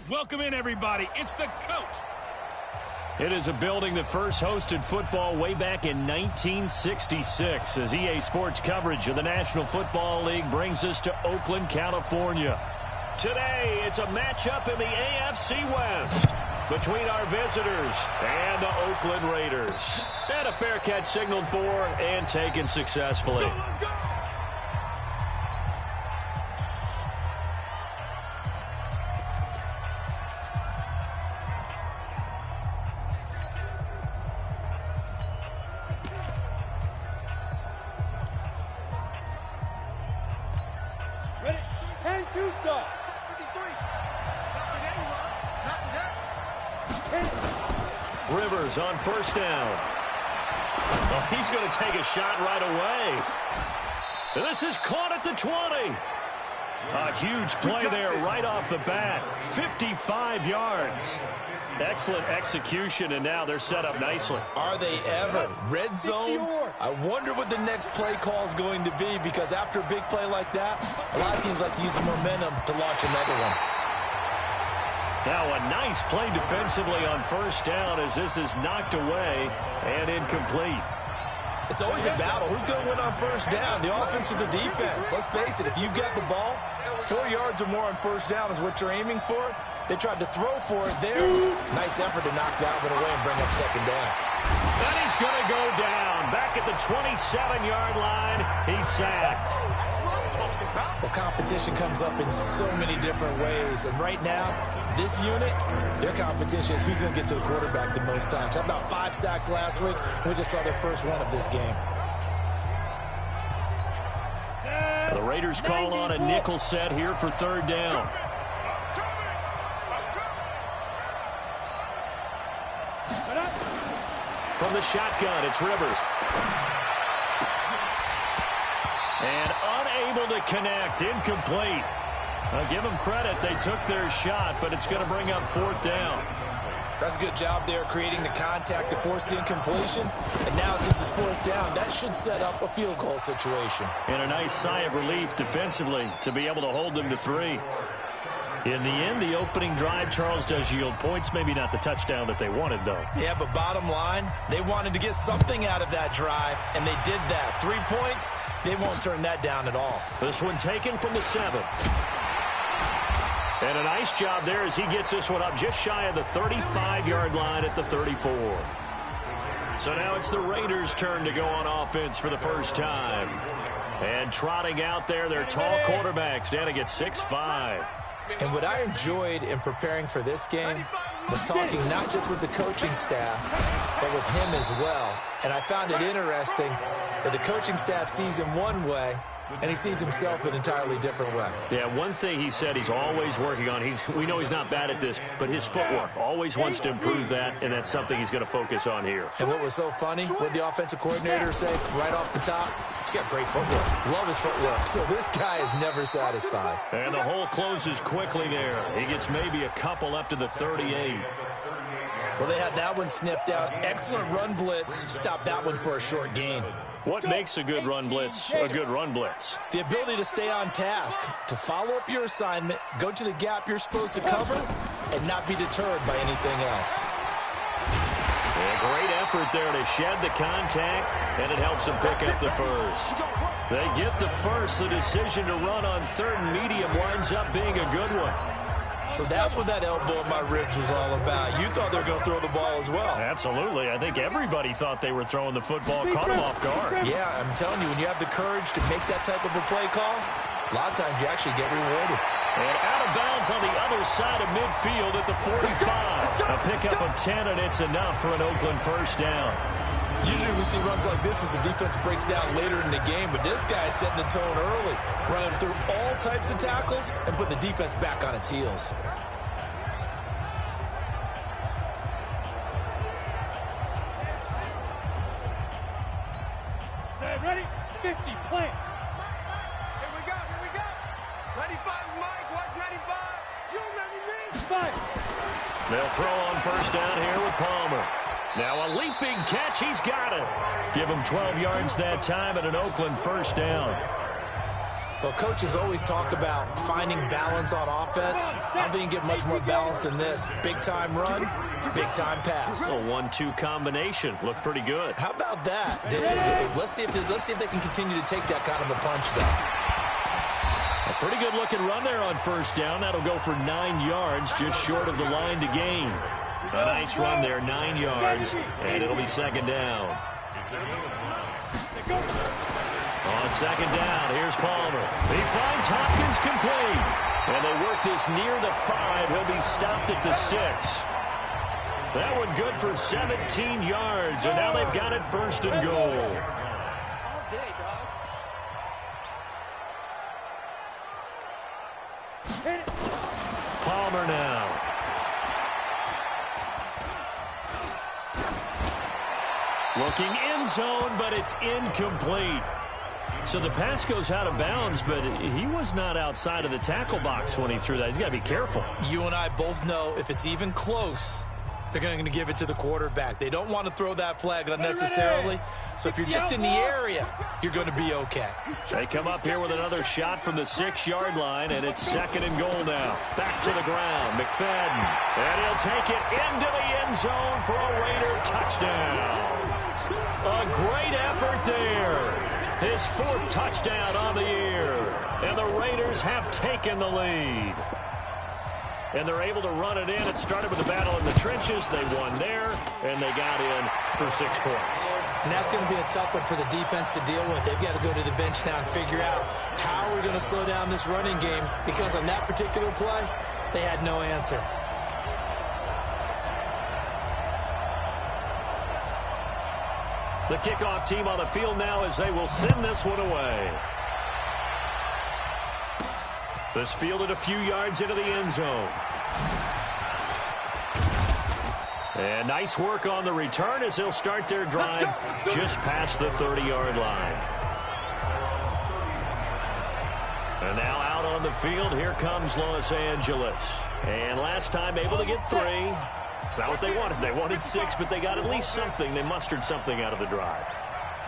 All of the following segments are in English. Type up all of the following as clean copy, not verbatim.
Welcome in, everybody. It's the coach. It is a building that first hosted football way back in 1966 as EA Sports coverage of the National Football League brings us to Oakland, California. Today, it's a matchup in the AFC West between our visitors and the Oakland Raiders. And a fair catch signaled for and taken successfully. Rivers on first down. Well, he's going to take a shot right away. And this is caught at the 20. A huge play there right off the bat. 55 yards. Excellent execution, and now they're set up nicely. Are they ever? Red zone? I wonder what the next play call is going to be, because after a big play like that, a lot of teams like to use the momentum to launch another one. Now a nice play defensively on first down as this is knocked away and incomplete. It's always a battle. Who's going to win on first down, the offense or the defense? Let's face it, if you've got the ball, 4 yards or more on first down is what you're aiming for. They tried to throw for it there. Nice effort to knock that one away and bring up second down. And he's going to go down. Back at the 27-yard line, he's sacked. Well, competition comes up in so many different ways. And right now, this unit, their competition is who's going to get to the quarterback the most times. Had about 5 sacks last week. We just saw their first one of this game. The Raiders call on a nickel set here for third down. From the shotgun, it's Rivers. And unable to connect, incomplete. I'll give them credit, they took their shot, but it's going to bring up fourth down. That's a good job there creating the contact to force the incompletion. And now since it's fourth down, that should set up a field goal situation. And a nice sigh of relief defensively to be able to hold them to 3. In the end, the opening drive, Charles, does yield points. Maybe not the touchdown that they wanted, though. Yeah, but bottom line, they wanted to get something out of that drive, and they did that. 3 points, they won't turn that down at all. This one taken from the 7. And a nice job there as he gets this one up just shy of the 35-yard line at the 34. So now it's the Raiders' turn to go on offense for the first time. And trotting out there, their tall quarterbacks down against 6'5". And what I enjoyed in preparing for this game was talking not just with the coaching staff, but with him as well. And I found it interesting that the coaching staff sees him one way, and he sees himself an entirely different way. Yeah, one thing he said he's always working on, we know he's not bad at this, but his footwork, always wants to improve that, and that's something he's going to focus on here. And what was so funny, what the offensive coordinator say right off the top, he's got great footwork. Love his footwork. So this guy is never satisfied. And the hole closes quickly there. He gets maybe a couple up to the 38. Well, they had that one sniffed out. Excellent run blitz. Stopped that one for a short gain. What makes a good run blitz a good run blitz? The ability to stay on task, to follow up your assignment, go to the gap you're supposed to cover, and not be deterred by anything else. A great effort there to shed the contact, and it helps them pick up the first. They get the first. The decision to run on third and medium winds up being a good one. So that's what that elbow in my ribs was all about. You thought they were going to throw the ball as well. Absolutely. I think everybody thought they were throwing the football, caught them off guard. Yeah, I'm telling you, when you have the courage to make that type of a play call, a lot of times you actually get rewarded. And out of bounds on the other side of midfield at the 45. A pickup of 10, and it's enough for an Oakland first down. Usually we see runs like this as the defense breaks down later in the game, but this guy is setting the tone early, running through all types of tackles and putting the defense back on its heels. Ready? 50, plant. Here we go. 95, Mike, watch 95. You ready, man? 5. They'll throw on first down here with Palmer. Now a leaping catch, he's got it. Give him 12 yards that time and an Oakland first down. Well, coaches always talk about finding balance on offense. I don't think you get much more balance than this. Big-time run, big-time pass. A 1-2 combination. Looked pretty good. How about that? Let's see if they can continue to take that kind of a punch, though. A pretty good-looking run there on first down. That'll go for 9 yards, just short of the line to gain. A nice run there, 9 yards, and it'll be second down. On second down, here's Palmer. He finds Hopkins complete. And they work this near the 5. He'll be stopped at the 6. That one good for 17 yards, and now they've got it first and goal. Palmer now. Looking end zone, but it's incomplete. So the pass goes out of bounds, but he was not outside of the tackle box when he threw that. He's got to be careful. You and I both know if it's even close, they're going to give it to the quarterback. They don't want to throw that flag unnecessarily. So if you're just in the area, you're going to be okay. They come up here with another shot from the 6-yard line, and it's second and goal now. Back to the ground, McFadden. And he'll take it into the end zone for a Raider touchdown. A great effort there. His 4th touchdown on the year. And the Raiders have taken the lead. And they're able to run it in. It started with a battle in the trenches. They won there, and they got in for 6 points. And that's going to be a tough one for the defense to deal with. They've got to go to the bench now and figure out how we're going to slow down this running game, because on that particular play, they had no answer. The kickoff team on the field now as they will send this one away. This fielded a few yards into the end zone. And nice work on the return as they'll start their drive just past the 30-yard line. And now out on the field, here comes Los Angeles. And last time able to get 3. It's not what they wanted. They wanted 6, but they got at least something. They mustered something out of the drive.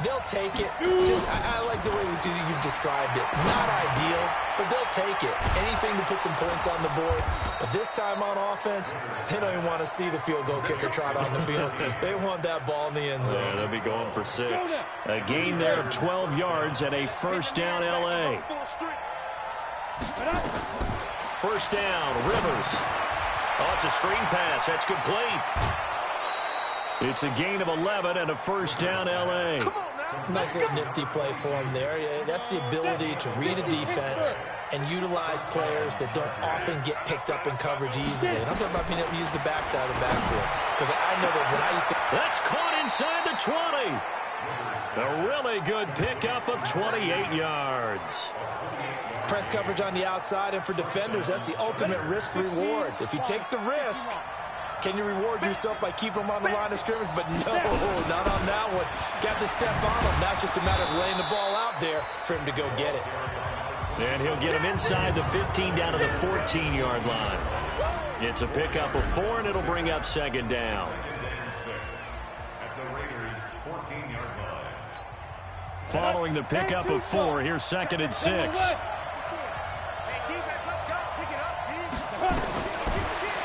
They'll take it. I like the way you've described it. Not ideal, but they'll take it. Anything to put some points on the board. But this time on offense, they don't even want to see the field goal kicker trot on the field. They want that ball in the end zone. Yeah, they'll be going for 6. A gain there of 12 yards and a first down L.A. First down, Rivers. Oh, it's a screen pass. That's complete. It's a gain of 11 and a first down L.A. Nice little nifty play for him there. That's the ability to read a defense and utilize players that don't often get picked up in coverage easily. And I'm talking about being able to use the backside of the backfield. Because I know that when I used to... That's caught inside the 20. A really good pickup of 28 yards. Press coverage on the outside, and for defenders, that's the ultimate risk-reward. If you take the risk, can you reward yourself by keeping them on the line of scrimmage? But no, not on that one. Got to step on them. Now it's just a matter of laying the ball out there for him to go get it. And he'll get him inside the 15 down to the 14-yard line. It's a pickup of 4, and it'll bring up second down. Following the pickup of 4, here's second and 6.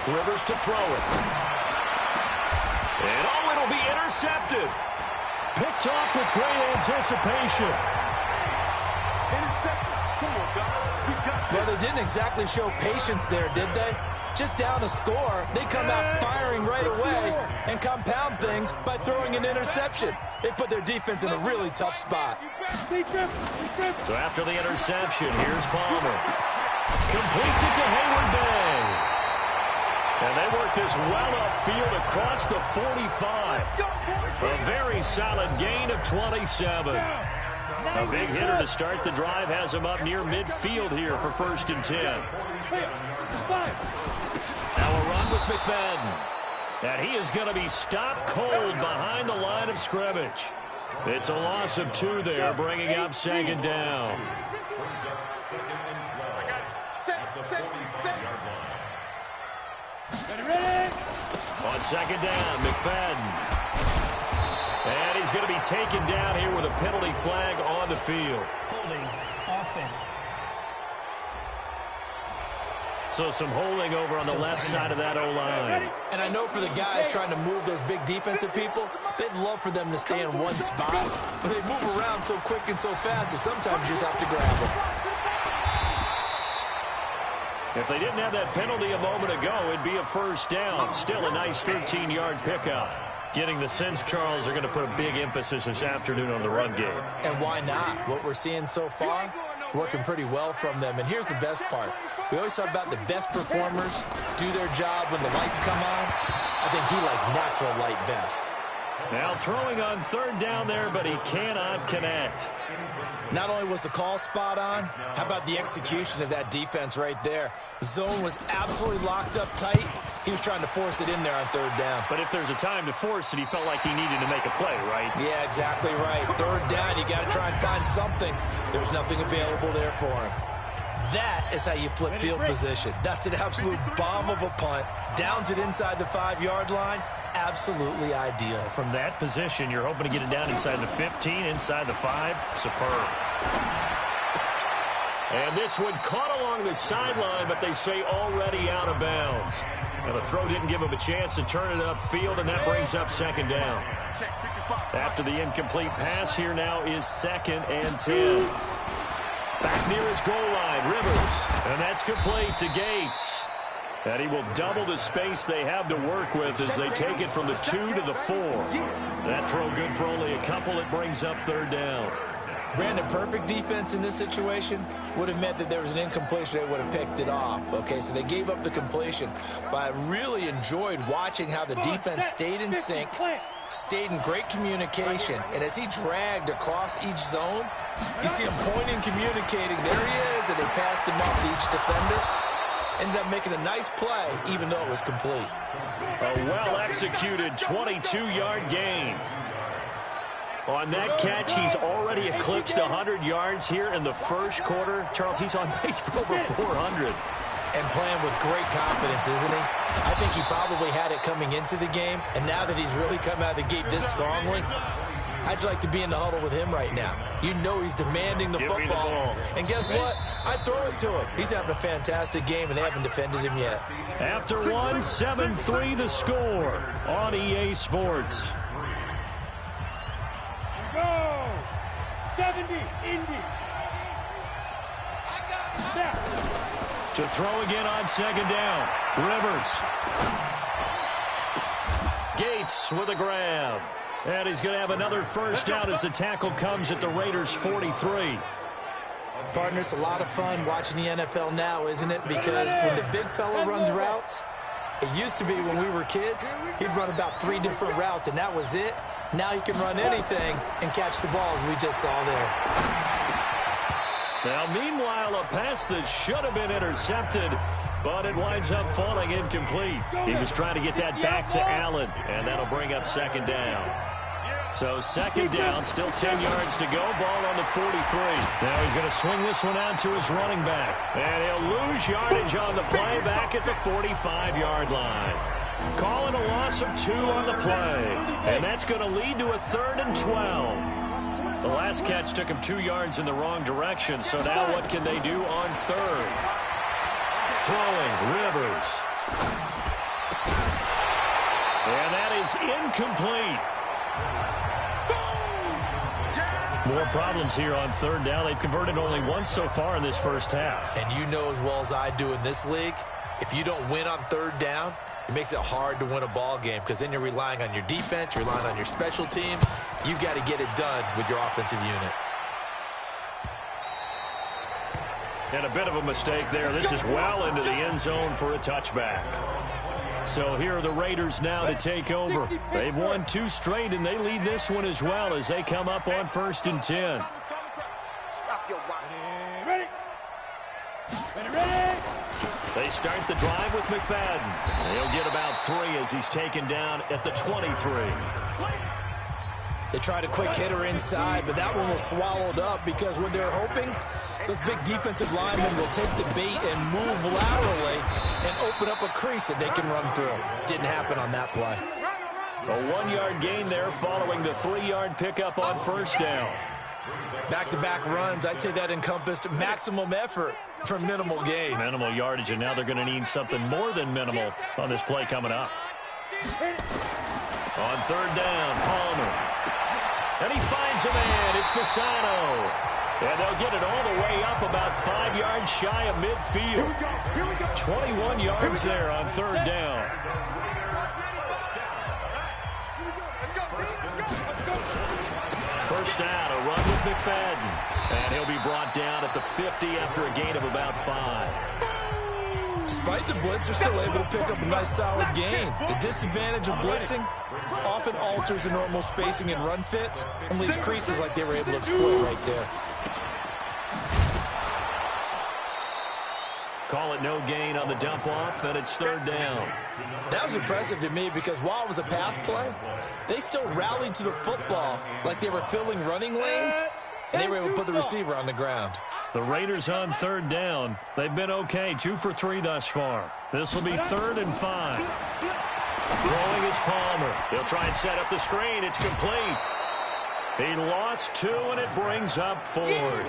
Rivers to throw it. And oh, it'll be intercepted. Picked off with great anticipation. Well, they didn't exactly show patience there, did they? Just down a score, they come out firing right away and compound things by throwing an interception. They put their defense in a really tough spot. So after the interception, here's Palmer. Completes it to Hayward Bay. And they work this well upfield across the 45. A very solid gain of 27. A big hitter to start the drive has him up near midfield here for first and 10. Now a run with McFadden. And he is going to be stopped cold behind the line of scrimmage. It's a loss of 2 there, bringing up second down. On second down, McFadden. And he's going to be taken down here with a penalty flag on the field. Holding offense. So some holding over on the left side of that O-line. And I know for the guys trying to move those big defensive people, they'd love for them to stay in one spot, but they move around so quick and so fast that sometimes you just have to grab them. If they didn't have that penalty a moment ago, it'd be a first down. Still a nice 13-yard pickup. Getting the sense, Charles, they're going to put a big emphasis this afternoon on the run game. And why not? What we're seeing so far, it's working pretty well from them. And here's the best part. We always talk about the best performers do their job when the lights come on. I think he likes natural light best. Now throwing on third down there, but he cannot connect. Not only was the call spot on, how about the execution of that defense right there? The zone was absolutely locked up tight. He was trying to force it in there on third down. But if there's a time to force it, he felt like he needed to make a play, right? Yeah, exactly right. Third down, you got to try and find something. There's nothing available there for him. That is how you flip field position. That's an absolute bomb of a punt. Downs it inside the 5-yard line. Absolutely ideal. From that position, you're hoping to get it down inside the 15, inside the 5. Superb. And this one caught along the sideline, but they say already out of bounds. Now the throw didn't give him a chance to turn it upfield, and that brings up second down. After the incomplete pass, here now is 2nd and 10. Back near his goal line, Rivers. And that's complete to Gates. And he will double the space they have to work with as they take it from the 2 to the 4. That throw good for only a couple. It brings up third down. Brandon, perfect defense in this situation would have meant that there was an incompletion. They would have picked it off. Okay, so they gave up the completion. But I really enjoyed watching how the defense stayed in sync, stayed in great communication. And as he dragged across each zone, you see him pointing, communicating. There he is, and they passed him off to each defender. Ended up making a nice play, even though it was complete. A well-executed 22-yard gain. On that catch, he's already eclipsed 100 yards here in the first quarter. Charles, he's on pace for over 400. And playing with great confidence, isn't he? I think he probably had it coming into the game, and now that he's really come out of the gate this strongly, how'd you like to be in the huddle with him right now? You know he's demanding the football. And guess what? I throw it to him. He's having a fantastic game, and they haven't defended him yet. After one, 7-3 the score on EA Sports. Go! 70, Indy. To throw again on second down. Rivers. Gates with a grab. And he's going to have another first down as the tackle comes at the Raiders' 43. Partner, it's a lot of fun watching the NFL now, isn't it? Because when the big fella runs routes, it used to be when we were kids, he'd run about 3 different routes, and that was it. Now he can run anything and catch the balls we just saw there. Now, meanwhile, a pass that should have been intercepted, but it winds up falling incomplete. He was trying to get that back to Allen, and that'll bring up second down. So second down, still 10 yards to go, ball on the 43. Now he's going to swing this one out to his running back, and he'll lose yardage on the play back at the 45-yard line. Calling a loss of 2 on the play, and that's going to lead to a 3rd and 12. The last catch took him 2 yards in the wrong direction, so now what can they do on 3rd? Throwing, Rivers. And that is incomplete. More problems here on 3rd down. They've converted only once so far in this first half. And you know as well as I do in this league, if you don't win on 3rd down, it makes it hard to win a ball game because then you're relying on your defense, you're relying on your special teams. You've got to get it done with your offensive unit. And a bit of a mistake there. This is well into the end zone for a touchback. So here are the Raiders now to take over. They've won 2 straight, and they lead this one as well as they come up on 1st and 10. Ready? Ready? They start the drive with McFadden. He'll get about 3 as he's taken down at the 23. They tried a quick hitter inside, but that one was swallowed up because what they're hoping, those big defensive linemen will take the bait and move laterally and open up a crease that they can run through. Didn't happen on that play. A 1-yard gain there following the 3-yard pickup on 1st down. Back-to-back runs, I'd say that encompassed maximum effort for minimal gain. Minimal yardage, and now they're going to need something more than minimal on this play coming up. On third down, Palmer. And he finds a man. It's Fasano. And they'll get it all the way up about 5 yards shy of midfield. 21 yards there on third down. First down, a run with McFadden. And he'll be brought down at the 50 after a gain of about 5. Despite the blitz, they're still able to pick up a nice solid gain. The disadvantage of blitzing often alters the normal spacing and run fits and leaves creases like they were able to exploit right there. Call it no gain on the dump off, and it's third down. That was impressive to me because while it was a pass play, they still rallied to the football like they were filling running lanes, and they were able to put the receiver on the ground. The Raiders on third down. They've been okay, 2 for 3 thus far. This will be 3rd and 5. Throwing is Palmer. He'll try and set up the screen. It's complete. He lost 2, and it brings up 4th.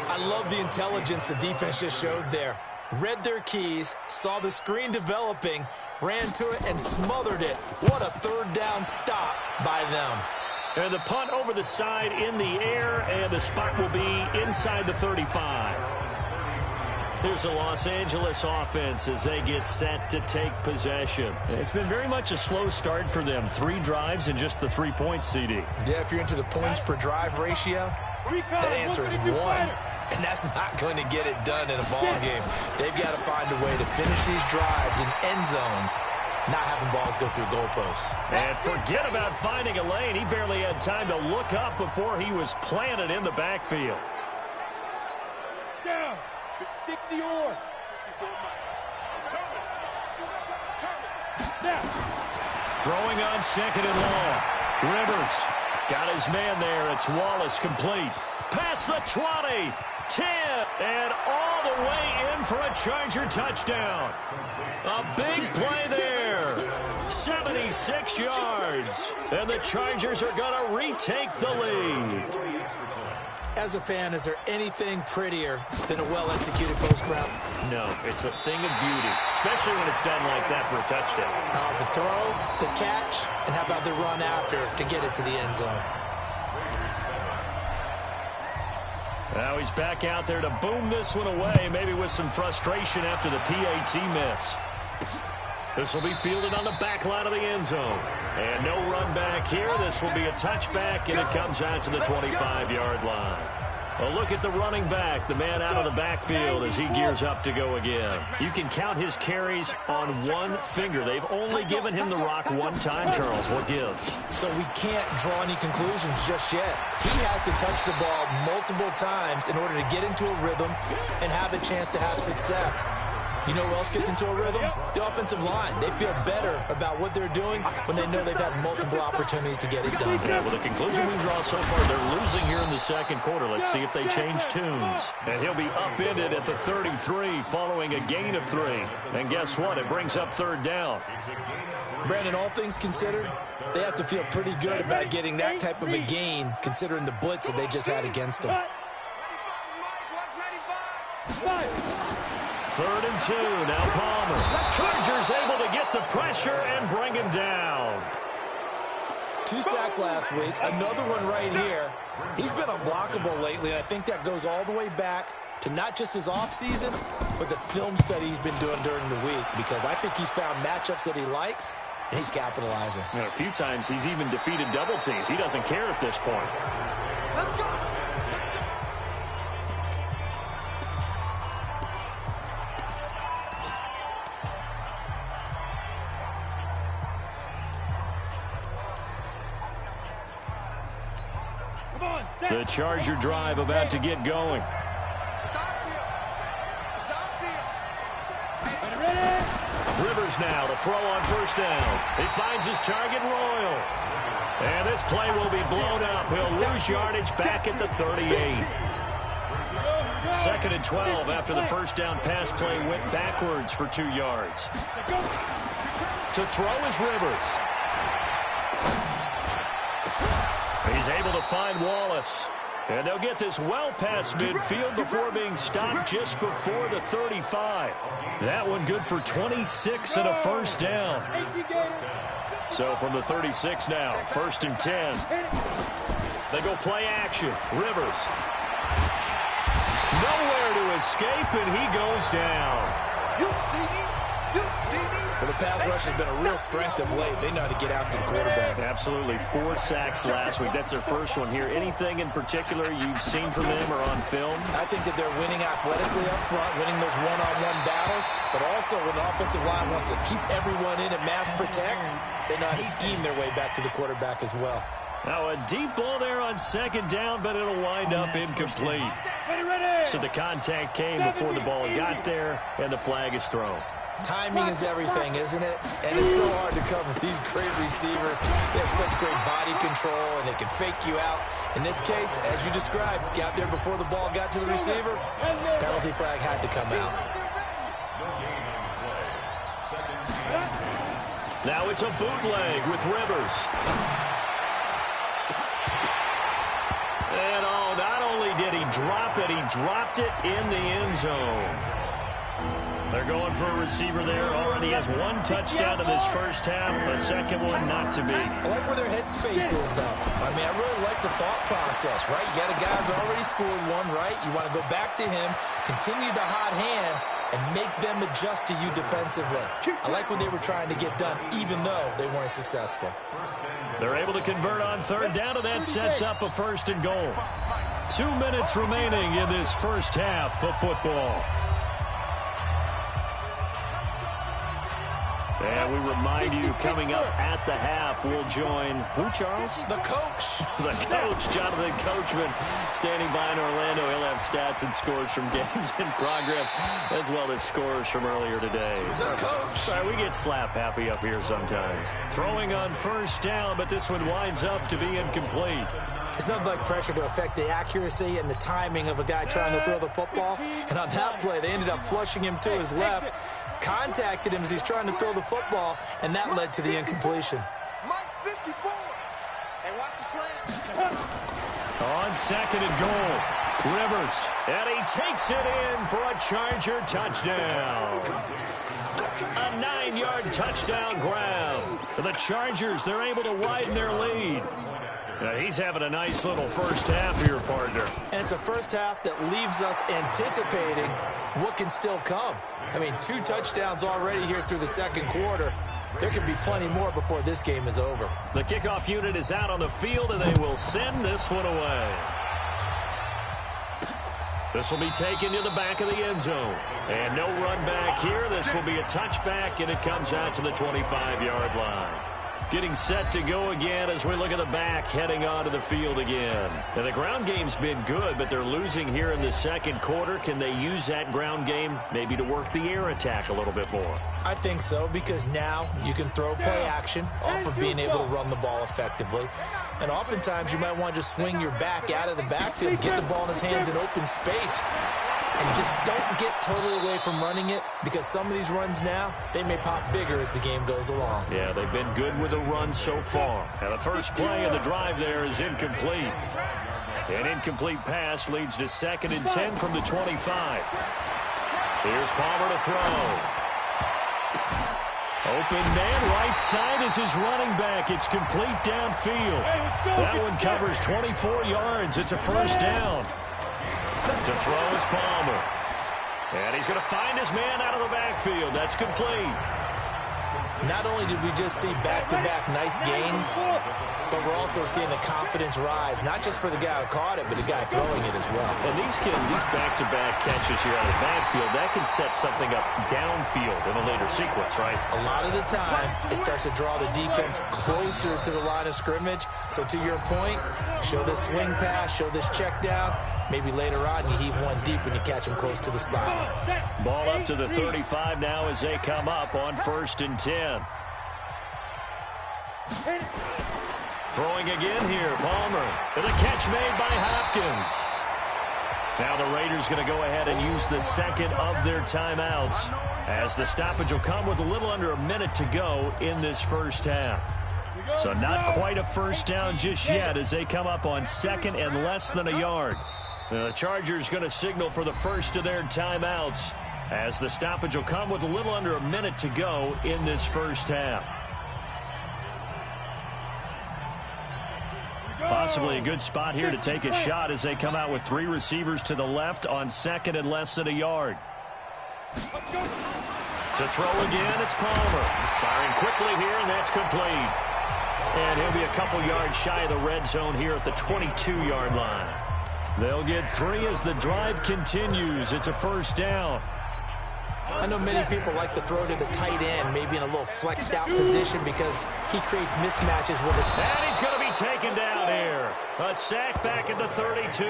I love the intelligence the defense just showed there. Read their keys, saw the screen developing, ran to it, and smothered it. What a third down stop by them. And the punt over the side in the air, and the spot will be inside the 35. Here's the Los Angeles offense as they get set to take possession. It's been very much a slow start for them. 3 drives and just the 3 points, CD. Yeah, if you're into the points per drive ratio, that answer is 1. And that's not going to get it done in a ball game. They've got to find a way to finish these drives in end zones, not having balls go through goalposts. And forget about finding a lane. He barely had time to look up before he was planted in the backfield. Down. 60 or. Now. Throwing on 2nd and long. Rivers got his man there. It's Wallace complete. Past the 20. 10, and all the way in for a Charger touchdown. A big play there. 76 yards. And the Chargers are going to retake the lead. As a fan, is there anything prettier than a well-executed post route? No, it's a thing of beauty, especially when it's done like that for a touchdown. The throw, the catch, and how about the run after to get it to the end zone? Now he's back out there to boom this one away, maybe with some frustration after the PAT miss. This will be fielded on the back line of the end zone. And no run back here. This will be a touchback, and it comes out to the 25-yard line. A look at the running back, the man out of the backfield as he gears up to go again. You can count his carries on one finger. They've only given him the rock one time, Charles. What gives? So we can't draw any conclusions just yet. He has to touch the ball multiple times in order to get into a rhythm and have a chance to have success. You know who else gets into a rhythm? The offensive line. They feel better about what they're doing when they know they've had multiple opportunities to get it done. Yeah, well, the conclusion we draw so far, they're losing here in the second quarter. Let's see if they change tunes. And he'll be upended at the 33 following a gain of 3. And guess what? It brings up third down. Brandon, all things considered, they have to feel pretty good about getting that type of a gain considering the blitz that they just had against them. 3rd and 2, now Palmer. Chargers able to get the pressure and bring him down. 2 sacks last week, another one right here. He's been unblockable lately, and I think that goes all the way back to not just his offseason, but the film study he's been doing during the week, because I think he's found matchups that he likes, and he's capitalizing. You know, a few times he's even defeated double teams. He doesn't care at this point. Let's go. The Charger drive about to get going. Rivers now to throw on first down. He finds his target, Royal. And this play will be blown up. He'll lose yardage back at the 38. 2nd and 12 after the first down pass play went backwards for 2 yards. To throw is Rivers. He's able to find Wallace. And they'll get this well past midfield before being stopped just before the 35. That one good for 26 and a first down. So from the 36 now, 1st and 10. They go play action. Rivers. Nowhere to escape, and he goes down. You see me? You see me? Well, the pass rush has been a real strength of late. They know how to get after the quarterback. Absolutely. 4 sacks last week. That's their first one here. Anything in particular you've seen from them or on film? I think that they're winning athletically up front, winning those one-on-one battles, but also when the offensive line wants to keep everyone in and mass protect, they know how to scheme their way back to the quarterback as well. Now a deep ball there on 2nd down, but it'll wind up incomplete. So the contact came before the ball got there, and the flag is thrown. Timing is everything, isn't it? And it's so hard to cover these great receivers. They have such great body control, and they can fake you out. In this case, as you described, got there before the ball got to the receiver. Penalty flag had to come out. Now it's a bootleg with Rivers. And not only did he drop it, he dropped it in the end zone. They're going for a receiver there. Already has 1 touchdown in this first half. A second one not to be. I like where their headspace is, though. I mean, I really like the thought process, right? You got a guy who's already scored one, right? You want to go back to him, continue the hot hand, and make them adjust to you defensively. I like what they were trying to get done, even though they weren't successful. They're able to convert on 3rd down, and that sets up a 1st and goal. 2 minutes remaining in this first half of football. And we remind you, coming up at the half, we'll join who, Charles? The coach. The coach, Jonathan Coachman, standing by in Orlando. He'll have stats and scores from games in progress, as well as scores from earlier today. The coach. Sorry, we get slap happy up here sometimes. Throwing on 1st down, but this one winds up to be incomplete. It's nothing like pressure to affect the accuracy and the timing of a guy trying to throw the football. And on that play, they ended up flushing him to his left, contacted him as he's trying to throw the football, and that led to the incompletion. Mike 54. Hey, watch the slant. On 2nd and goal, Rivers, and he takes it in for a Charger touchdown. A 9-yard touchdown ground. The Chargers, they're able to widen their lead. Now he's having a nice little first half here, partner. And it's a first half that leaves us anticipating what can still come. I mean, 2 touchdowns already here through the 2nd quarter. There could be plenty more before this game is over. The kickoff unit is out on the field, and they will send this one away. This will be taken to the back of the end zone. And no run back here. This will be a touchback, and it comes out to the 25-yard line. Getting set to go again as we look at the back, heading onto the field again. Now, the ground game's been good, but they're losing here in the 2nd quarter. Can they use that ground game maybe to work the air attack a little bit more? I think so, because now you can throw play action off of being able to run the ball effectively. And oftentimes you might want to just swing your back out of the backfield, get the ball in his hands in open space. And just don't get totally away from running it, because some of these runs now, they may pop bigger as the game goes along. Yeah, they've been good with a run so far. And the first play of the drive there is incomplete. An incomplete pass leads to 2nd and 10 from the 25. Here's Palmer to throw. Open man, right side is his running back. It's complete downfield. That one covers 24 yards. It's a first down. To throw is Palmer. And he's going to find his man out of the backfield. That's complete. Not only did we just see back-to-back nice gains, but we're also seeing the confidence rise, not just for the guy who caught it, but the guy throwing it as well. And these back-to-back catches here out of the backfield, that can set something up downfield in a later sequence, right? A lot of the time, it starts to draw the defense closer to the line of scrimmage. So to your point, show this swing pass, show this check down. Maybe later on you heave one deep when you catch him close to the spot. Ball up to the 35 now as they come up on 1st and 10. Throwing again here, Palmer. And a catch made by Hopkins. Now the Raiders going to go ahead and use the 2nd of their timeouts, as the stoppage will come with a little under a minute to go in this first half. So not quite a first down just yet as they come up on 2nd and less than a yard. The Chargers going to signal for the first of their timeouts as the stoppage will come with a little under a minute to go in this first half. Possibly a good spot here to take a shot as they come out with 3 receivers to the left on 2nd and less than a yard. To throw again, it's Palmer. Firing quickly here, and that's complete. And he'll be a couple yards shy of the red zone here at the 22-yard line. They'll get 3 as the drive continues. It's a first down. I know many people like to throw to the tight end, maybe in a little flexed out position because he creates mismatches with it. And he's going to be taken down here. A sack back at the 32.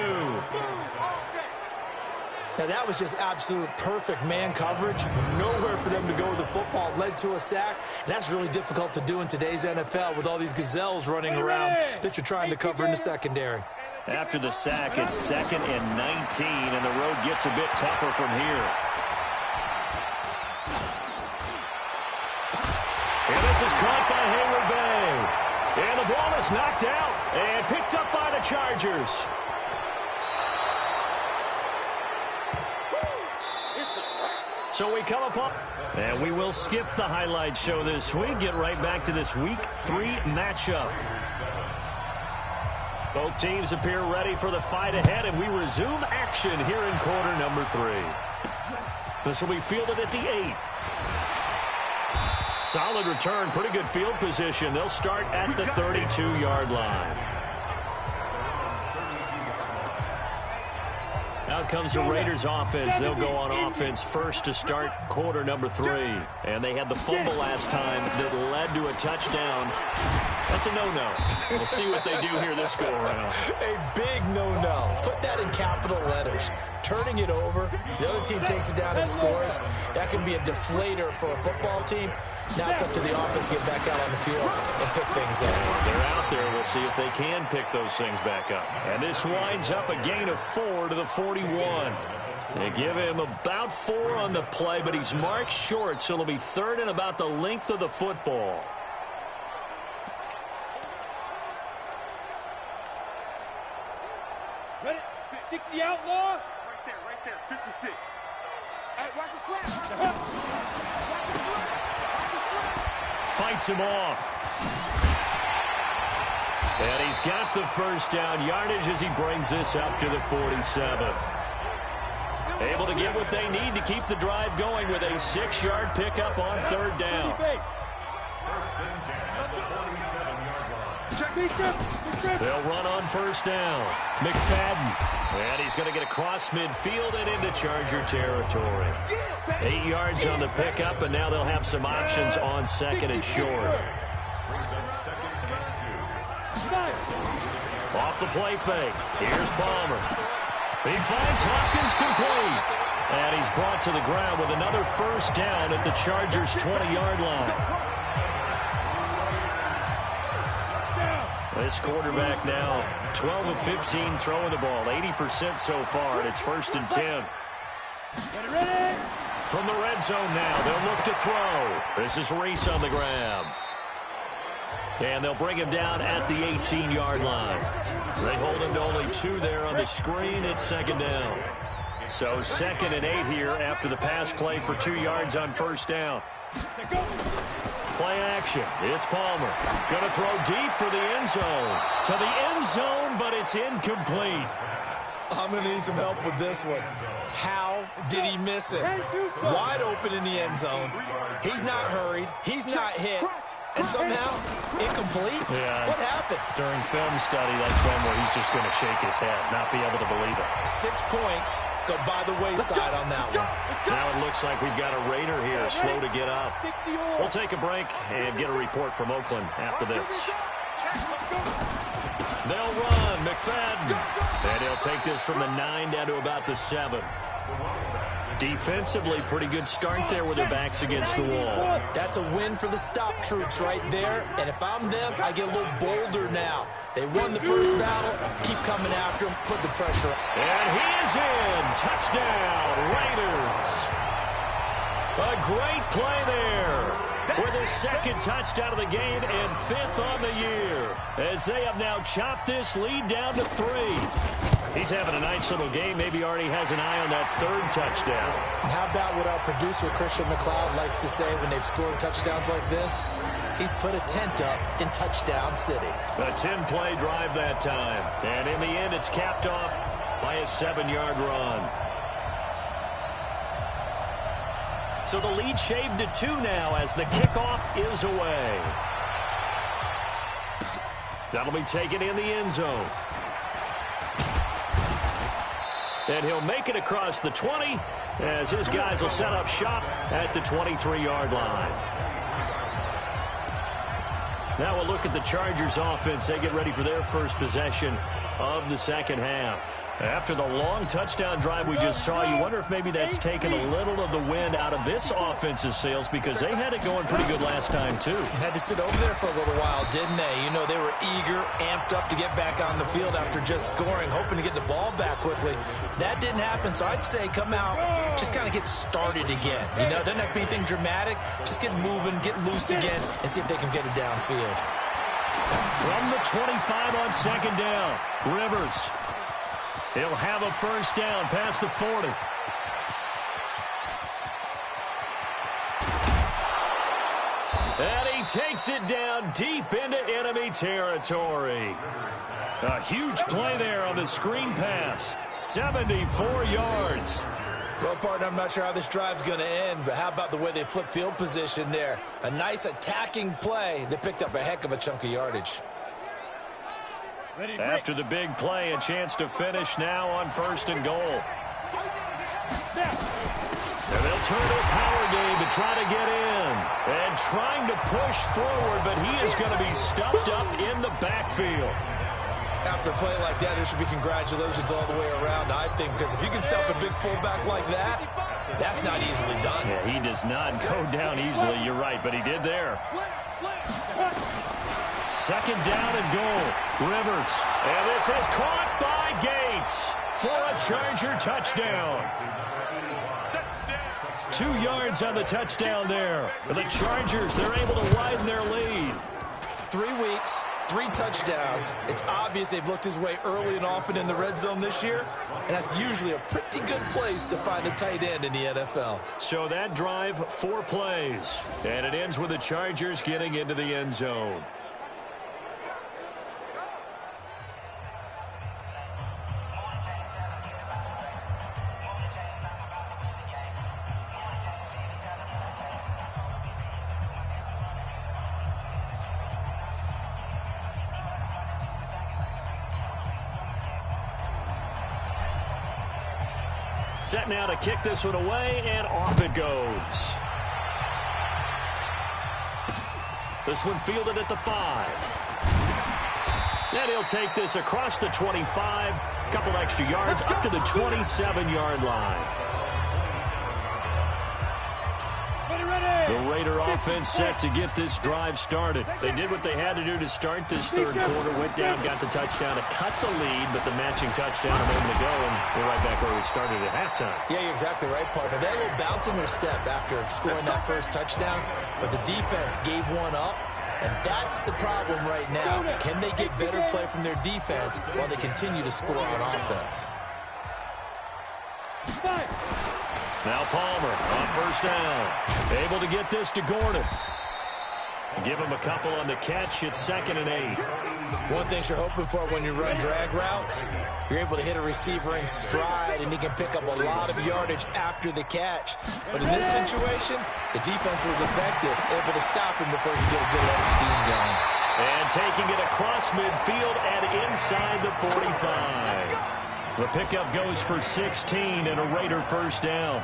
Now, that was just absolute perfect man coverage. Nowhere for them to go with the football. Led to a sack. And that's really difficult to do in today's NFL with all these gazelles running around that you're trying to cover in the secondary. After the sack, it's 2nd and 19, and the road gets a bit tougher from here. And this is caught by Hayward Bay. And the ball is knocked out and picked up by the Chargers. So we come upon, and we will skip the highlight show this week. Get right back to this Week 3 matchup. Both teams appear ready for the fight ahead, and we resume action here in quarter number 3. This will be fielded at the 8. Solid return, pretty good field position. They'll start at the 32-yard line. Out comes the Raiders offense. They'll go on offense first to start quarter number 3. And they had the fumble last time that led to a touchdown. That's a no-no. We'll see what they do here this go-around. A big no-no. Put that in capital letters. Turning it over, the other team takes it down and scores. That can be a deflator for a football team. Now it's up to the offense to get back out on the field and pick things up. They're out there. We'll see if they can pick those things back up. And this winds up a gain of 4 to the 41. They give him about 4 on the play, but he's marked short, so it'll be 3rd and about the length of the football. Ready? 60 outlaw. Right there, 56. Hey, watch the slap. Watch the slap. Fights him off. And he's got the first down yardage as he brings this up to the 47. Able to get what they need to keep the drive going with a 6-yard pickup on 3rd down. They'll run on first down. McFadden. And he's going to get across midfield and into Charger territory. 8 yards on the pickup, and now they'll have some options on 2nd and short. Off the play fake. Here's Palmer. He finds Hopkins complete. And he's brought to the ground with another first down at the Chargers' 20-yard line. This quarterback now 12 of 15 throwing the ball, 80% so far, and it's 1st and 10. From the red zone now, they'll look to throw. This is Reese on the grab. And they'll bring him down at the 18-yard line. They hold him to only 2 there on the screen. It's 2nd down. So 2nd and 8 here after the pass play for 2 yards on first down. Play action. It's Palmer. Going to throw deep for the end zone. To the end zone, but it's incomplete. I'm going to need some help with this one. How did he miss it? Wide open in the end zone. He's not hurried. He's not hit. And somehow, incomplete? Yeah. What happened? During film study, that's one where he's just going to shake his head, not be able to believe it. 6 points go by the wayside on that one. Now it looks like we've got a Raider here, slow to get up. We'll take a break and get a report from Oakland after this. They'll run, McFadden. And he'll take this from the 9 down to about the 7. Defensively, pretty good start there with their backs against the wall. That's a win for the stop troops right there. And if I'm them, I get a little bolder now. They won the first battle. Keep coming after him. Put the pressure on. And he is in. Touchdown, Raiders. A great play there. with his second touchdown of the game and 5th on the year, as they have now chopped this lead down to 3. He's having a nice little game. Maybe already has an eye on that 3rd touchdown. And how about what our producer, Christian McLeod, likes to say when they've scored touchdowns like this? He's put a tent up in Touchdown City. A 10-play drive that time. And in the end, it's capped off by a 7-yard run. So the lead shaved to 2 now as the kickoff is away. That'll be taken in the end zone. And he'll make it across the 20 as his guys will set up shop at the 23-yard line. Now we'll look at the Chargers offense. They get ready for their first possession of the second half. After the long touchdown drive we just saw, you wonder if maybe that's taken a little of the wind out of this offense's sails, because they had it going pretty good last time, too. Had to sit over there for a little while, didn't they? You know, they were eager, amped up to get back on the field after just scoring, hoping to get the ball back quickly. That didn't happen, so I'd say come out, just kind of get started again. You know, doesn't have to be anything dramatic. Just get moving, get loose again, and see if they can get it downfield. From the 25 on second down, Rivers. He'll have a first down past the 40. And he takes it down deep into enemy territory. A huge play there on the screen pass. 74 yards. Well, partner, I'm not sure how this drive's going to end, but how about the way they flipped field position there? A nice attacking play that picked up a heck of a chunk of yardage. After the big play, a chance to finish now on 1st and goal. And they'll turn to a power game to try to get in. And trying to push forward, but he is going to be stuffed up in the backfield. After a play like that, there should be congratulations all the way around, I think, because if you can stop a big fullback like that, that's not easily done. Yeah, he does not go down easily, you're right, but he did there. Second down and goal. Rivers. And this is caught by Gates for a Charger touchdown. 2 yards on the touchdown there. The Chargers, they're able to widen their lead. 3 weeks, 3 touchdowns. It's obvious they've looked his way early and often in the red zone this year, and that's usually a pretty good place to find a tight end in the NFL. So that drive, 4 plays. And it ends with the Chargers getting into the end zone. Set now to kick this one away, and off it goes. This one fielded at the 5. And he'll take this across the 25, a couple extra yards, up to the 27-yard line. The Raider offense set to get this drive started. They did what they had to do to start this third quarter. Went down, got the touchdown to cut the lead, but the matching touchdown a moment ago, and we're right back where we started at halftime. Yeah, you're exactly right, partner. They had a little bounce in their step after scoring that first touchdown, but the defense gave one up, and that's the problem right now. Can they get better play from their defense while they continue to score on offense? Now Palmer on first down. Able to get this to Gordon. Give him a couple on the catch. It's 2nd and 8. One thing you're hoping for when you run drag routes, you're able to hit a receiver in stride, and he can pick up a lot of yardage after the catch. But in this situation, the defense was effective, able to stop him before he could get a good level steam going. And taking it across midfield and inside the 45. The pickup goes for 16 and a Raider first down.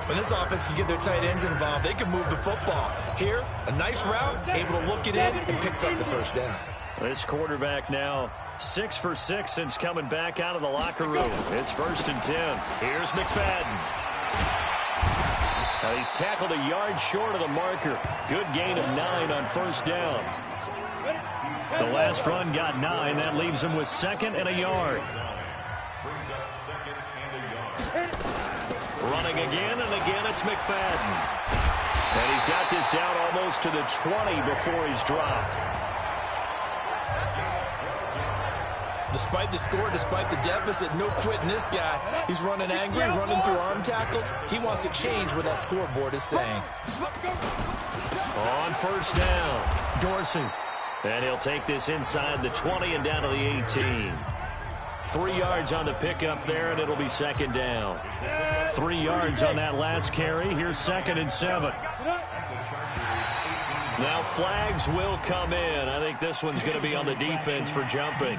When this offense can get their tight ends involved, they can move the football. Here, a nice route, able to look it in, and picks up the first down. This quarterback now 6 for 6 since coming back out of the locker room. It's 1st and 10. Here's McFadden. Now he's tackled a yard short of the marker. Good gain of 9 on first down. The last run got 9. That leaves him with 2nd and a yard. Running again, and again it's McFadden. And he's got this down almost to the 20 before he's dropped. Despite the score, despite the deficit, no quitting this guy. He's running angry, running through arm tackles. He wants to change what that scoreboard is saying. On first down, Dorsey. And he'll take this inside the 20 and down to the 18. 3 yards on the pickup there, and it'll be second down. 3 yards on that last carry. Here's 2nd and 7. Now flags will come in. I think this one's going to be on the defense for jumping.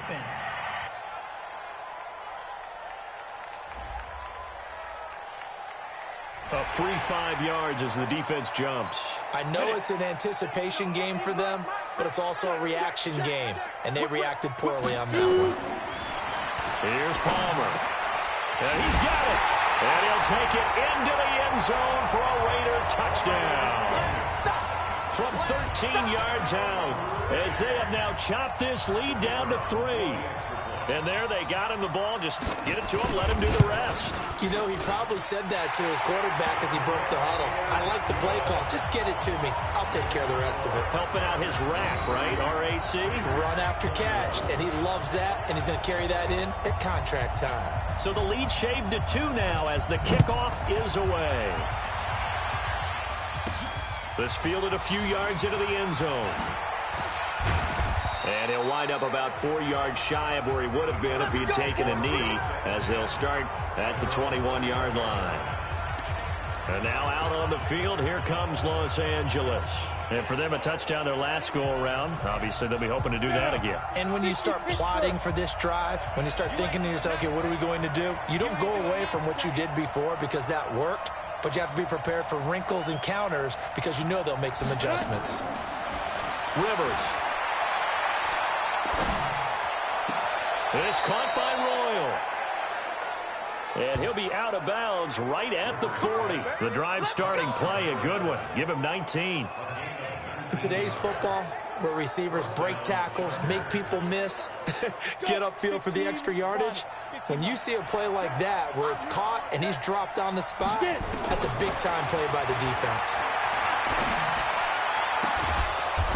A free 5 yards as the defense jumps. I know it's an anticipation game for them, but it's also a reaction game, and they reacted poorly on that one. Here's Palmer. And he's got it. And he'll take it into the end zone for a Raider touchdown. From 13 yards out, as they have now chopped this lead down to 3. And there they got him the ball. Just get it to him, let him do the rest. You know, he probably said that to his quarterback as he broke the huddle. I like the play call. Just get it to me. I'll take care of the rest of it. Helping out his rack, right? R-A-C? Run after catch. And he loves that, and he's going to carry that in at contract time. So the lead shaved to 2 now as the kickoff is away. This fielded a few yards into the end zone. And he'll wind up about 4 yards shy of where he would have been if he'd taken a knee, as they'll start at the 21-yard line. And now out on the field, here comes Los Angeles. And for them, a touchdown their last go-around. Obviously, they'll be hoping to do that again. And when you start plotting for this drive, when you start thinking to yourself, okay, what are we going to do? You don't go away from what you did before because that worked, but you have to be prepared for wrinkles and counters because you know they'll make some adjustments. Rivers. It's caught by Royal. And he'll be out of bounds right at the 40. The drive starting play, a good one. Give him 19. In today's football, where receivers break tackles, make people miss, get upfield for the extra yardage, when you see a play like that where it's caught and he's dropped on the spot, that's a big-time play by the defense.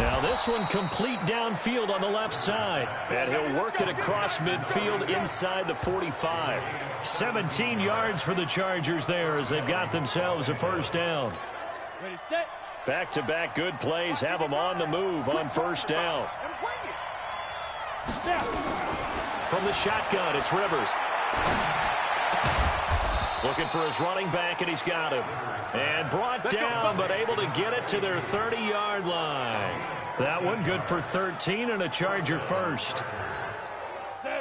Now this one complete downfield on the left side. And he'll work it across midfield inside the 45. 17 yards for the Chargers there as they've got themselves a first down. Ready, set. Back-to-back good plays have them on the move on first down. From the shotgun, it's Rivers. Looking for his running back, and he's got him. And brought down, but able to get it to their 30-yard line. That one good for 13 and a Charger first.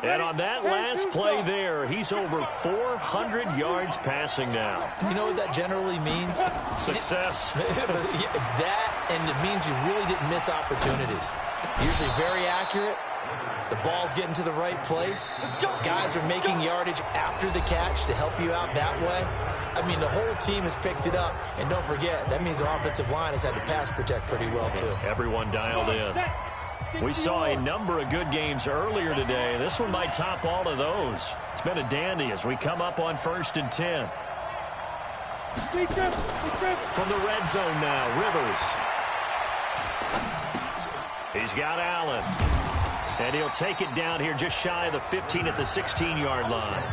And on that last play there, he's over 400 yards passing now. You know what that generally means? Success. That, and it means you really didn't miss opportunities. Usually very accurate. The ball's getting to the right place. Guys are making yardage after the catch to help you out that way. I mean, the whole team has picked it up. And don't forget, that means the offensive line has had to pass protect pretty well, too. Everyone dialed in. We saw a number of good games earlier today. This one might top all of those. It's been a dandy as we come up on 1st and 10. From the red zone now, Rivers. He's got Allen. And he'll take it down here just shy of the 15 at the 16-yard line.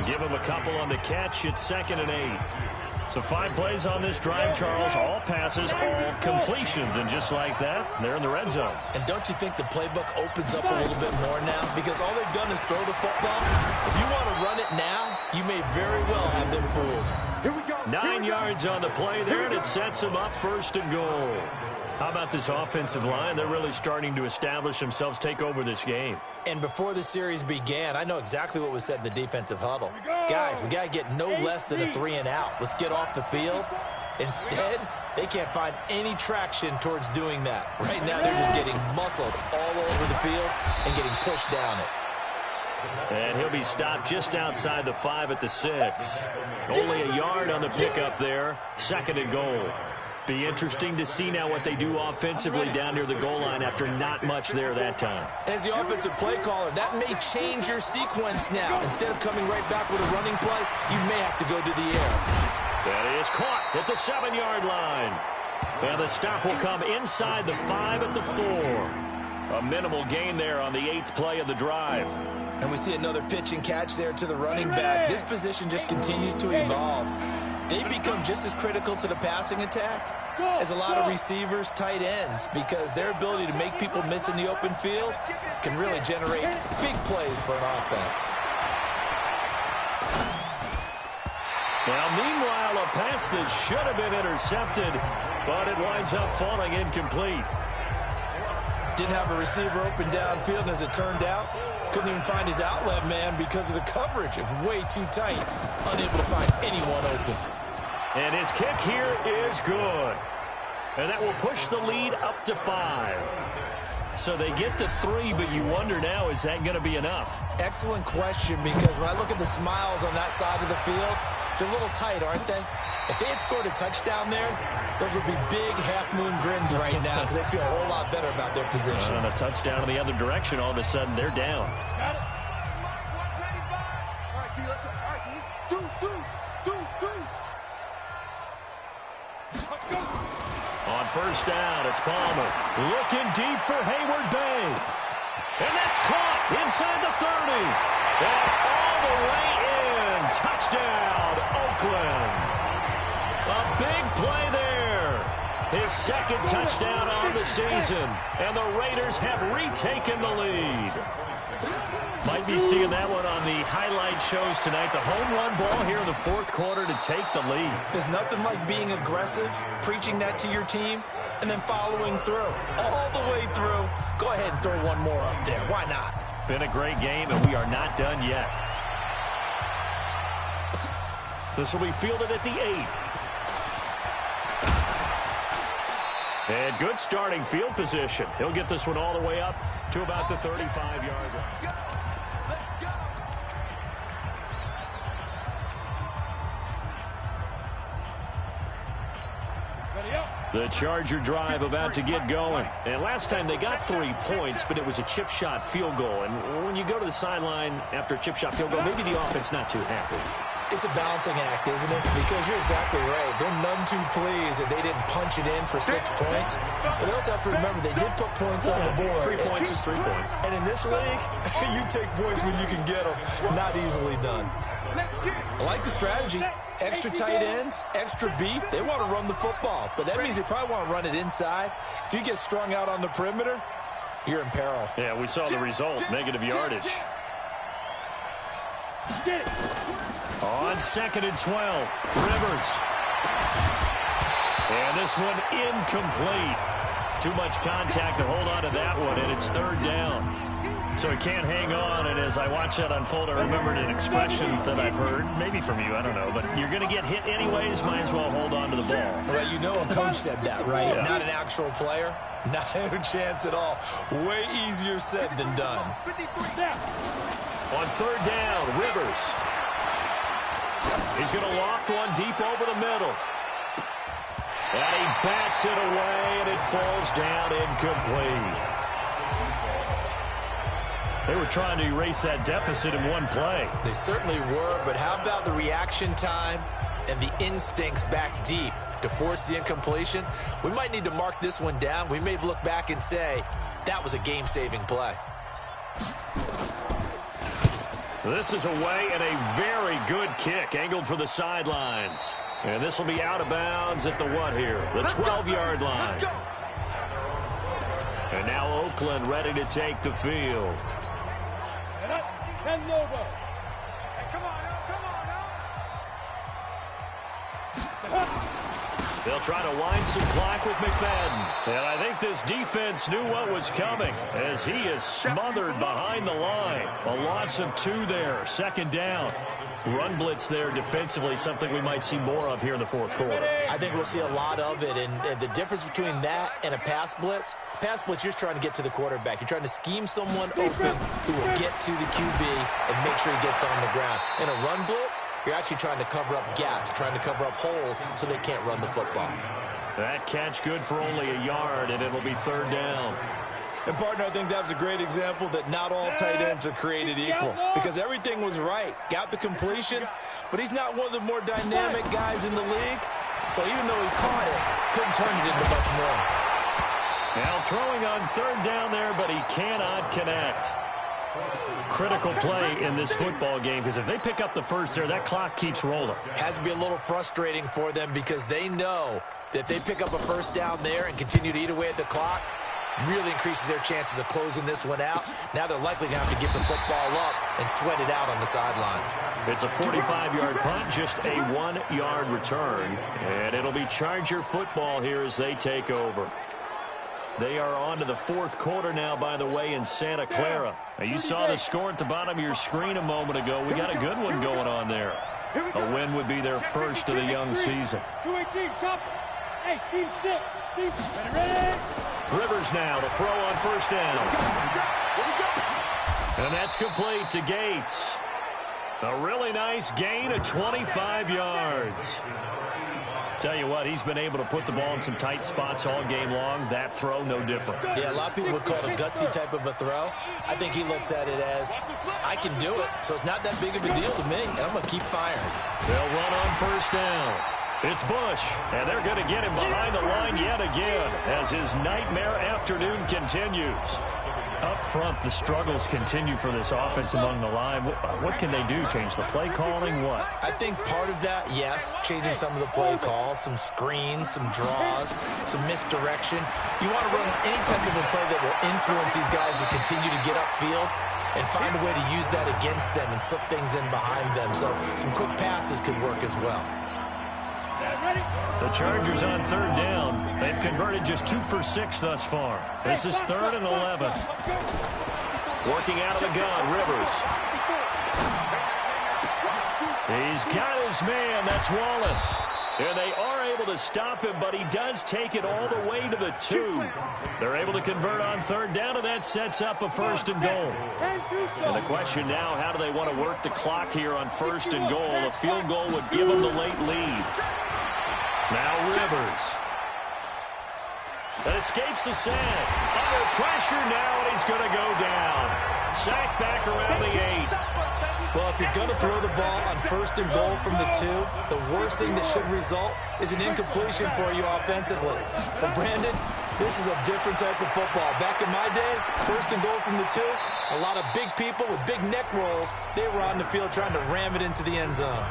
Give him a couple on the catch. It's 2nd and 8. So 5 plays on this drive, Charles. All passes, all completions. And just like that, they're in the red zone. And don't you think the playbook opens up a little bit more now? Because all they've done is throw the football. If you want to run it now, you may very well have them fooled. Here we go. 9 yards on the play there, and it sets them up 1st and goal. How about this offensive line? They're really starting to establish themselves, take over this game. And before the series began, I know exactly what was said in the defensive huddle. Guys, we got to get no less than a 3 and out. Let's get off the field. Instead, they can't find any traction towards doing that. Right now, they're just getting muscled all over the field and getting pushed down it. And he'll be stopped just outside the 5 at the 6. Only a yard on the pickup there. 2nd and goal. Be interesting to see now what they do offensively down near the goal line after not much there that time. As the offensive play caller, that may change your sequence now. Instead of coming right back with a running play, you may have to go to the air. That is caught at the 7-yard line. And the stop will come inside the 5 at the 4. A minimal gain there on the 8th play of the drive. And we see another pitch and catch there to the running back. This position just continues to evolve. They become just as critical to the passing attack as a lot of receivers, tight ends, because their ability to make people miss in the open field can really generate big plays for an offense. Now, meanwhile, a pass that should have been intercepted, but it winds up falling incomplete. Didn't have a receiver open downfield, and as it turned out, couldn't even find his outlet man because of the coverage. It was way too tight, unable to find anyone open. And his kick here is good. And that will push the lead up to 5. So they get to 3, but you wonder now, is that going to be enough? Excellent question, because when I look at the smiles on that side of the field, they're a little tight, aren't they? If they had scored a touchdown there, those would be big half-moon grins right now because they feel a whole lot better about their position. And a touchdown in the other direction, all of a sudden, they're down. Got it. All right, T, let's go. All right, T. Dudes. Go. On first down, it's Palmer. Looking deep for Hayward Bay. And that's caught inside the 30. And all the way in. Touchdown, Oakland. A big play there. His second touchdown on the season. And the Raiders have retaken the lead. Might be seeing that one on the highlight shows tonight. The home run ball here in the 4th quarter to take the lead. There's nothing like being aggressive, preaching that to your team, and then following through. All the way through. Go ahead and throw one more up there. Why not? Been a great game, and we are not done yet. This will be fielded at the 8. And good starting field position. He'll get this one all the way up to about the 35-yard line. The Charger drive about to get going. And last time they got 3 points, but it was a chip shot field goal. And when you go to the sideline after a chip shot field goal, maybe the offense not too happy. It's a balancing act, isn't it? Because you're exactly right. They're none too pleased that they didn't punch it in for 6 points. But they also have to remember they did put points on the board. 3 points is 3 points. And in this league, you take points when you can get them. Not easily done. I like the strategy. Extra tight ends, extra beef. They want to run the football. But that means they probably want to run it inside. If you get strung out on the perimeter, you're in peril. Yeah, we saw the result. Negative yardage. On 2nd and 12, Rivers. And this one incomplete. Too much contact to hold on to that one, and it's 3rd down. So he can't hang on, and as I watch that unfold, I remembered an expression that I've heard, maybe from you, I don't know, but you're going to get hit anyways, might as well hold on to the ball. Well, you know a coach said that, right? Yeah. Not an actual player. Not a chance at all. Way easier said than done. On 3rd down, Rivers. He's going to loft one deep over the middle. And he bats it away, and it falls down incomplete. They were trying to erase that deficit in one play. They certainly were, but how about the reaction time and the instincts back deep to force the incompletion? We might need to mark this one down. We may look back and say, that was a game-saving play. This is away and a very good kick, angled for the sidelines. And this will be out of bounds at the what here? The 12-yard line. And now Oakland ready to take the field. 10 Lobo. Hey, come on, They'll try to wind some clock with McFadden. And I think this defense knew what was coming as he is smothered behind the line. A loss of 2 there, 2nd down. Run blitz there defensively, something we might see more of here in the 4th quarter. I think we'll see a lot of it, and the difference between that and a pass blitz, you're just trying to get to the quarterback. You're trying to scheme someone open who will get to the QB and make sure he gets on the ground. In a run blitz, you're actually trying to cover up gaps, trying to cover up holes so they can't run the football. That catch good for only a yard, and it'll be 3rd down. And, partner, I think that was a great example that not all tight ends are created equal because everything was right. Got the completion, but he's not one of the more dynamic guys in the league. So even though he caught it, couldn't turn it into much more. Now throwing on third down there, but he cannot connect. Critical play in this football game, because if they pick up the first there, that clock keeps rolling. Has to be a little frustrating for them because they know that if they pick up a first down there and continue to eat away at the clock, really increases their chances of closing this one out. Now they're likely going to have to give the football up and sweat it out on the sideline. It's a 45-yard punt, just a 1-yard return. And it'll be Charger football here as they take over. They are on to the fourth quarter now, by the way, in Santa Clara. Now, you saw the score at the bottom of your screen a moment ago. We got a good one going on there. A win would be their first of the young season. 218, chop. Hey, Steve 6. Steve, ready? Rivers now to throw on first down. And that's complete to Gates. A really nice gain of 25 yards. Tell you what, he's been able to put the ball in some tight spots all game long. That throw, no different. Yeah, a lot of people would call it a gutsy type of a throw. I think he looks at it as, I can do it, so it's not that big of a deal to me, and I'm going to keep firing. They'll run on first down. It's Bush, and they're going to get him behind the line yet again as his nightmare afternoon continues. Up front, the struggles continue for this offense among the line. What can they do? Change the play calling? What? I think part of that, yes, changing some of the play calls, some screens, some draws, some misdirection. You want to run any type of a play that will influence these guys to continue to get upfield and find a way to use that against them and slip things in behind them. So some quick passes could work as well. The Chargers on third down. They've converted just 2 for 6 thus far. This is 3rd and 11. Working out of the gun, Rivers. He's got his man. That's Wallace. And they are able to stop him, but he does take it all the way to the 2. They're able to convert on third down, and that sets up a 1st and goal. And the question now, how do they want to work the clock here on 1st and goal? A field goal would give them the late lead. Now Rivers. That escapes the sack. Under pressure now, and he's going to go down. Sack back around the 8. Well, if you're going to throw the ball on 1st and goal from the 2, the worst thing that should result is an incompletion for you offensively. But, Brandon, this is a different type of football. Back in my day, 1st and goal from the 2, a lot of big people with big neck rolls, they were on the field trying to ram it into the end zone.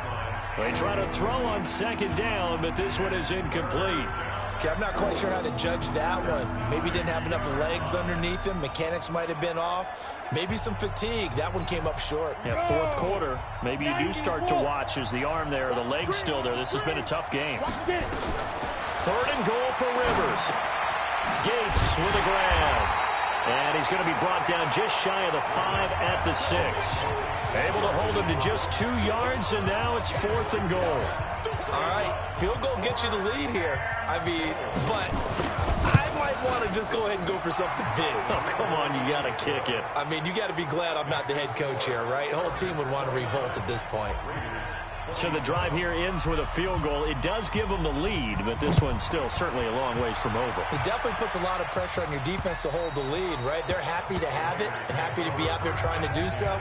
They try to throw on 2nd down, but this one is incomplete. Okay, I'm not quite sure how to judge that one. Maybe didn't have enough legs underneath him. Mechanics might have been off. Maybe some fatigue. That one came up short. Yeah, 4th quarter. Maybe you do start to watch as the arm there, the leg's still there. This has been a tough game. 3rd and goal for Rivers. Gates with a grab. And he's going to be brought down just shy of the 5 at the 6. Able to hold him to just 2 yards, and now it's 4th and goal. All right, field goal gets you the lead here. I mean, but I might want to just go ahead and go for something big. Oh, come on, you got to kick it. I mean, you got to be glad I'm not the head coach here, right? The whole team would want to revolt at this point. So the drive here ends with a field goal. It does give them the lead, but this one's still certainly a long ways from over. It definitely puts a lot of pressure on your defense to hold the lead, right? They're happy to have it and happy to be out there trying to do so.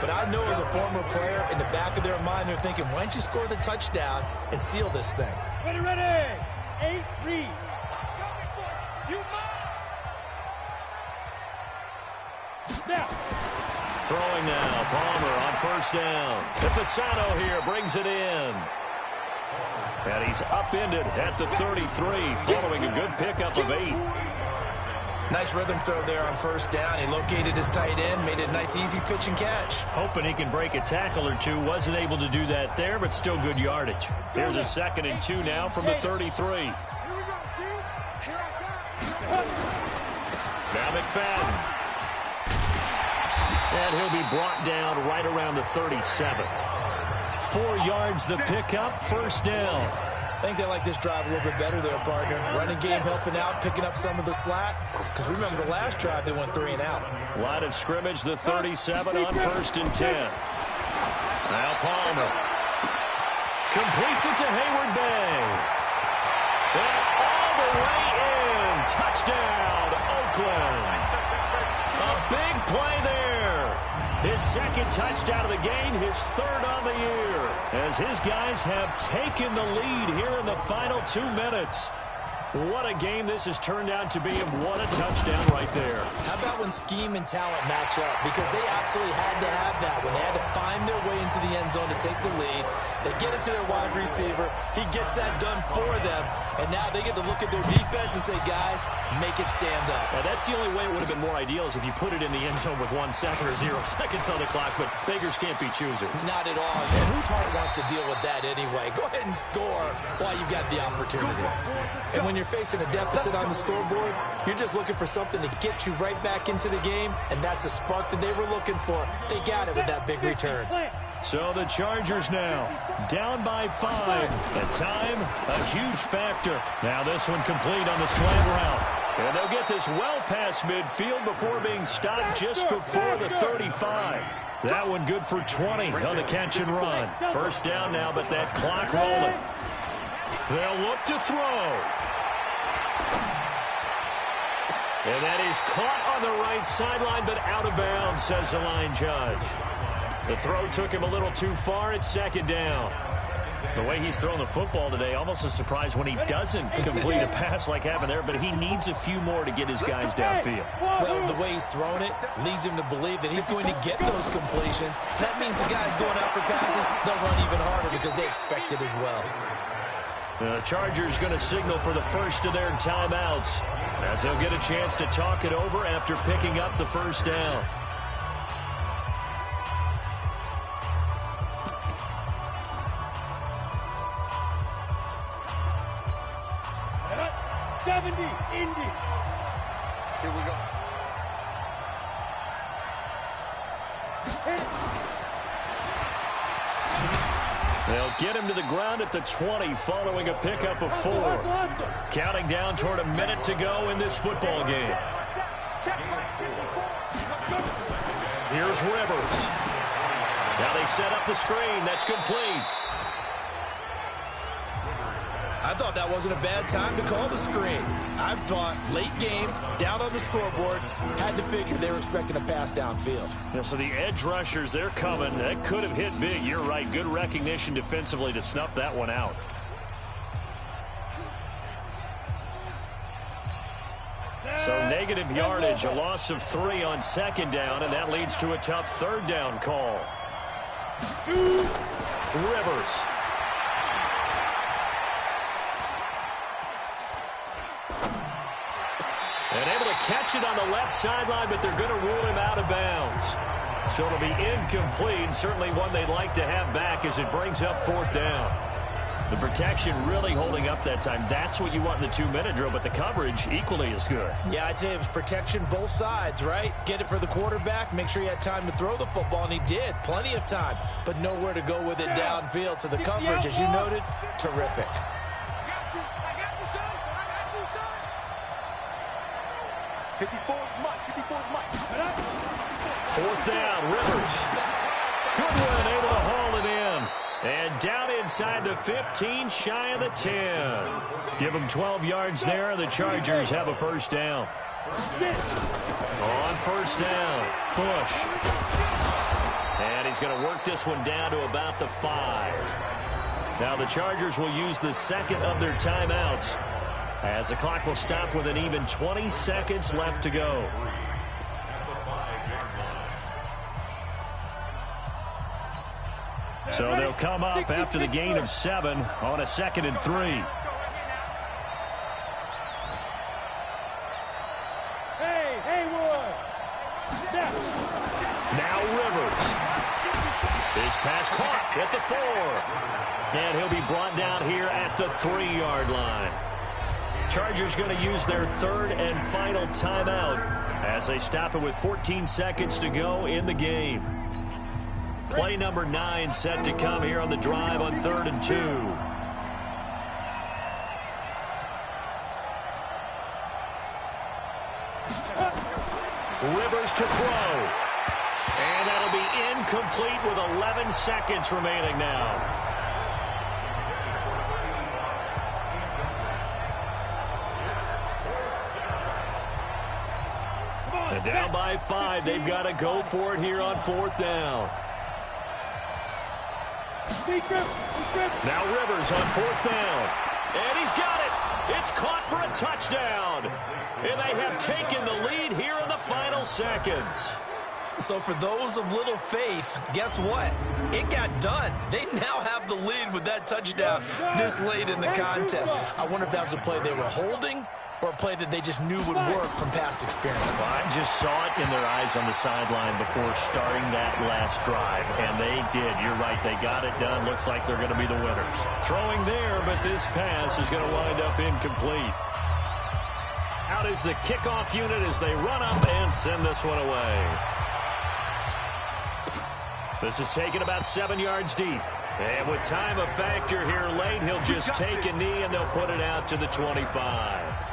But I know as a former player, in the back of their mind, they're thinking, why don't you score the touchdown and seal this thing? Ready, 8, read. Now. Throwing now, Palmer on 1st down. Fasano here brings it in. And he's upended at the 33, following a good pickup of 8. Nice rhythm throw there on 1st down. He located his tight end, made it a nice, easy pitch and catch. Hoping he can break a tackle or two. Wasn't able to do that there, but still good yardage. Here's a 2nd and 2 now from the 33. Now McFadden. And he'll be brought down right around the 37. 4 yards the pickup, 1st down. I think they like this drive a little bit better there, partner. Running game helping out, picking up some of the slack. Because remember, the last drive they went 3 and out. Line of scrimmage, the 37 on 1st and 10. Now Palmer. Completes it to Hayward Bay. And all the way in. Touchdown, Oakland. A big play there. His second touchdown of the game, his third on the year, as his guys have taken the lead here in the final 2 minutes. What a game this has turned out to be, and what a touchdown right there. How about when scheme and talent match up? Because they absolutely had to have that when they had to find their way into the end zone to take the lead. They get it to their wide receiver. He gets that done for them. And now they get to look at their defense and say, guys, make it stand up. Now, that's the only way it would have been more ideal is if you put it in the end zone with 1 second or 0 seconds on the clock. But beggars can't be choosers. Not at all. And whose heart wants to deal with that anyway? Go ahead and score while you've got the opportunity. And when you're facing a deficit on the scoreboard, you're just looking for something to get you right back into the game, and that's the spark that they were looking for. They got it with that big return. So the Chargers now down by 5. At time, a huge factor. Now this one complete on the slant route. And they'll get this well past midfield before being stopped just before the 35. That one good for 20 on the catch and run. First down now, but that clock rolling. They'll look to throw. And that is caught on the right sideline, but out of bounds, says the line judge. The throw took him a little too far. It's second down. The way he's thrown the football today, almost a surprise when he doesn't complete a pass like happened there, but he needs a few more to get his guys downfield. Well, the way he's thrown it leads him to believe that he's going to get those completions. That means the guys going out for passes, they'll run even harder because they expect it as well. The Chargers going to signal for the first of their timeouts as they'll get a chance to talk it over after picking up the first down. Indy. Here we go. They'll get him to the ground at the 20 following a pickup of 4. Counting down toward a minute to go in this football game. Here's Rivers. Now they set up the screen. That's complete. I thought that wasn't a bad time to call the screen. I thought late game, down on the scoreboard, had to figure they were expecting a pass downfield. Yeah, so the edge rushers, they're coming. That could have hit big. You're right. Good recognition defensively to snuff that one out. So negative yardage, a loss of 3 on second down, and that leads to a tough third down call. Rivers. And able to catch it on the left sideline, but they're going to rule him out of bounds. So it'll be incomplete, certainly one they'd like to have back as it brings up fourth down. The protection really holding up that time. That's what you want in the 2-minute drill, but the coverage equally as good. Yeah, I'd say it was protection both sides, right? Get it for the quarterback, make sure he had time to throw the football, and he did. Plenty of time, but nowhere to go with it downfield. So the coverage, as you noted, terrific. I got you, son. I got you, son. 54's Mike. 54's Mike. Fourth down, Rivers. Goodwin able to haul it in. And down inside the 15, shy of the 10. Give them 12 yards there. The Chargers have a first down. On first down, Bush. And he's going to work this one down to about the 5. Now the Chargers will use the second of their timeouts as the clock will stop with an even 20 seconds left to go. So they'll come up after the gain of 7 on a 2nd and 3. Hey, Haywood. Now Rivers. His pass caught at the 4. And he'll be brought down here at the 3-yard line. Chargers going to use their third and final timeout as they stop it with 14 seconds to go in the game. Play number 9 set to come here on the drive on 3rd and 2. Rivers to throw. And that'll be incomplete with 11 seconds remaining now. And Down by 5. They've got to go for it here on 4th down. Now Rivers on 4th down. And he's got it. It's caught for a touchdown. And they have taken the lead here in the final seconds. So for those of little faith, guess what? It got done. They now have the lead with that touchdown this late in the contest. I wonder if that was a play they were holding or a play that they just knew would work from past experience. Well, I just saw it in their eyes on the sideline before starting that last drive, and they did. You're right. They got it done. Looks like they're going to be the winners. Throwing there, but this pass is going to wind up incomplete. Out is the kickoff unit as they run up and send this one away. This is taken about 7 yards deep. And with time a factor here late, he'll just take a knee and they'll put it out to the 25.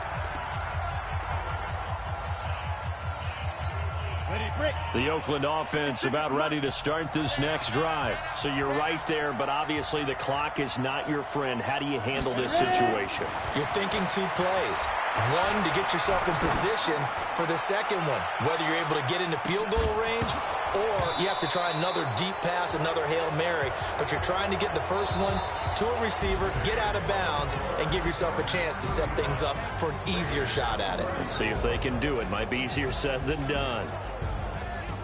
The Oakland offense about ready to start this next drive. So you're right there, but obviously the clock is not your friend. How do you handle this situation? You're thinking 2 plays. One, to get yourself in position for the second one, whether you're able to get into field goal range or you have to try another deep pass, another Hail Mary, but you're trying to get the first one to a receiver, get out of bounds, and give yourself a chance to set things up for an easier shot at it. Let's see if they can do it. Might be easier said than done.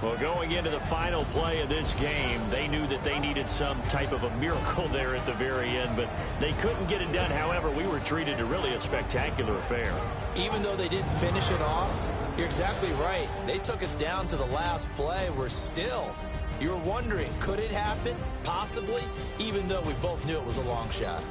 Well, going into the final play of this game, they knew that they needed some type of a miracle there at the very end, but they couldn't get it done. However, we were treated to really a spectacular affair. Even though they didn't finish it off, you're exactly right. They took us down to the last play. We're still, you're wondering, could it happen? Possibly, even though we both knew it was a long shot.